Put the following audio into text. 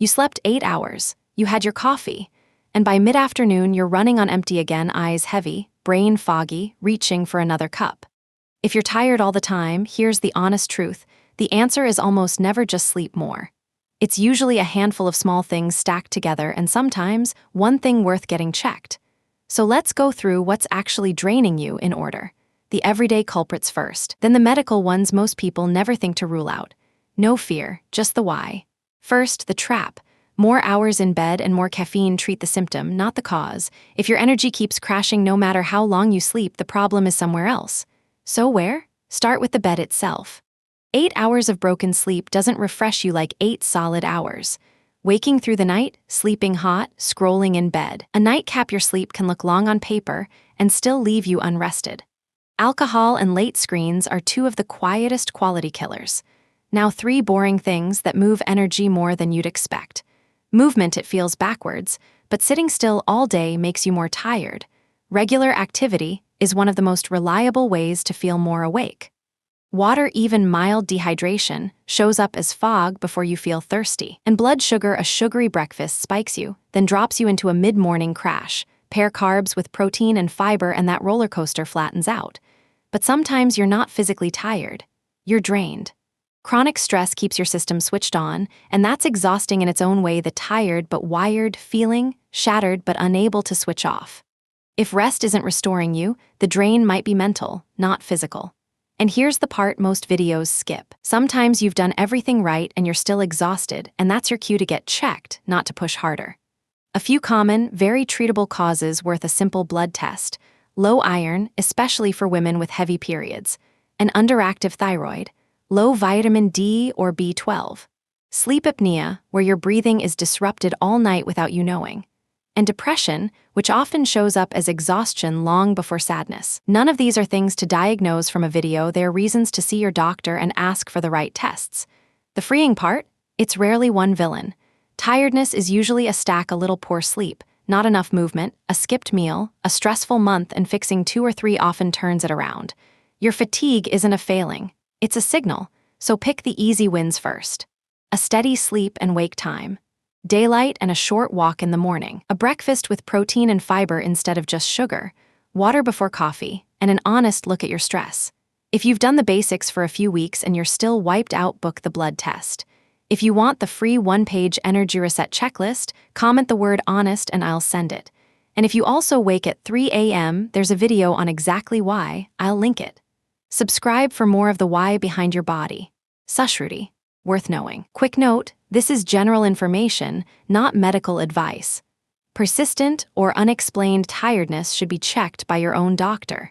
You slept 8 hours, you had your coffee, and by mid-afternoon you're running on empty again, eyes heavy, brain foggy, reaching for another cup. If you're tired all the time, here's the honest truth. The answer is almost never just sleep more. It's usually a handful of small things stacked together and sometimes one thing worth getting checked. So let's go through what's actually draining you in order. The everyday culprits first, then the medical ones most people never think to rule out. No fear, just the why. First, the trap. More hours in bed and more caffeine treat the symptom, not the cause. If your energy keeps crashing no matter how long you sleep, the problem is somewhere else. So where? Start with the bed itself. 8 hours of broken sleep doesn't refresh you like 8 solid hours. Waking through the night, sleeping hot, scrolling in bed. A nightcap your sleep can look long on paper and still leave you unrested. Alcohol and late screens are two of the quietest quality killers. Now 3 boring things that move energy more than you'd expect. Movement, it feels backwards, but sitting still all day makes you more tired. Regular activity is one of the most reliable ways to feel more awake. Water, even mild dehydration, shows up as fog before you feel thirsty. And blood sugar, a sugary breakfast spikes you, then drops you into a mid-morning crash. Pair carbs with protein and fiber and that roller coaster flattens out. But sometimes you're not physically tired. You're drained. Chronic stress keeps your system switched on, and that's exhausting in its own way, the tired but wired feeling, shattered but unable to switch off. If rest isn't restoring you, the drain might be mental, not physical. And here's the part most videos skip. Sometimes you've done everything right and you're still exhausted, and that's your cue to get checked, not to push harder. A few common, very treatable causes worth a simple blood test. Low iron, especially for women with heavy periods. An underactive thyroid. Low vitamin D or B12. Sleep apnea, where your breathing is disrupted all night without you knowing. And depression, which often shows up as exhaustion long before sadness. None of these are things to diagnose from a video. They are reasons to see your doctor and ask for the right tests. The freeing part? It's rarely one villain. Tiredness is usually a stack: a little poor sleep, not enough movement, a skipped meal, a stressful month, and fixing 2 or 3 often turns it around. Your fatigue isn't a failing. It's a signal, so pick the easy wins first. A steady sleep and wake time. Daylight and a short walk in the morning. A breakfast with protein and fiber instead of just sugar. Water before coffee, and an honest look at your stress. If you've done the basics for a few weeks and you're still wiped out, book the blood test. If you want the free 1-page energy reset checklist, comment the word honest and I'll send it. And if you also wake at 3 a.m., there's a video on exactly why. I'll link it. Subscribe for more of the why behind your body. Sushruti. Worth knowing. Quick note, this is general information, not medical advice. Persistent or unexplained tiredness should be checked by your own doctor.